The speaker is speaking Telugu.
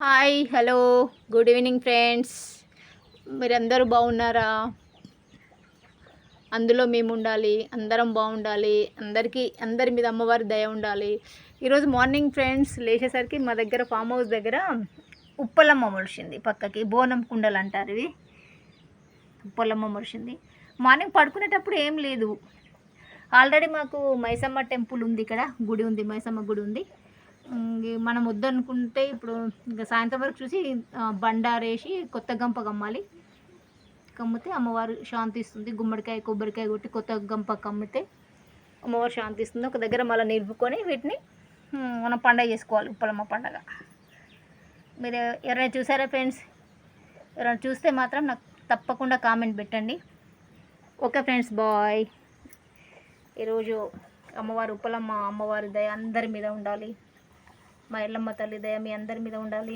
Hi hello good evening friends. మీరందరూ బాగున్నారా? అందులో మేము ఉండాలి, అందరం బాగుండాలి. అందరి మీద అమ్మవారి దయ ఉండాలి. ఈరోజు మార్నింగ్ ఫ్రెండ్స్ లేచేసరికి మా దగ్గర ఫామ్ హౌస్ దగ్గర ఉప్పలమ్మ ముడిచింది. పక్కకి బోనం కుండలు అంటారు ఇవి. ఉప్పలమ్మ ముడిచింది. మార్నింగ్ పడుకునేటప్పుడు ఏం లేదు. ఆల్రెడీ మాకు మైసమ్మ టెంపుల్ ఉంది, ఇక్కడ గుడి ఉంది, మైసమ్మ గుడి ఉంది. మనం వద్దనుకుంటే ఇప్పుడు ఇంకా సాయంత్రం వరకు చూసి బండారేసి కొత్త గంప కమ్మాలి. కమ్మితే అమ్మవారు శాంతి ఇస్తుంది. గుమ్మడికాయ కొబ్బరికాయ కొట్టి కొత్త గంప కమ్మితే అమ్మవారు శాంతి ఇస్తుంది. ఒక దగ్గర మళ్ళీ నిలుపుకొని వీటిని మనం పండగ చేసుకోవాలి, ఉప్పలమ్మ పండగ. మీరు ఎవరైనా చూసారా ఫ్రెండ్స్? ఎవరైనా చూస్తే మాత్రం నాకు తప్పకుండా కామెంట్ పెట్టండి. Okay friends, bye. ఈరోజు అమ్మవారు ఉప్పలమ్మ అమ్మవారి దయ అందరి మీద ఉండాలి. మా ఎల్లమ్మ తల్లి దయ మీ అందరి మీద ఉండాలి.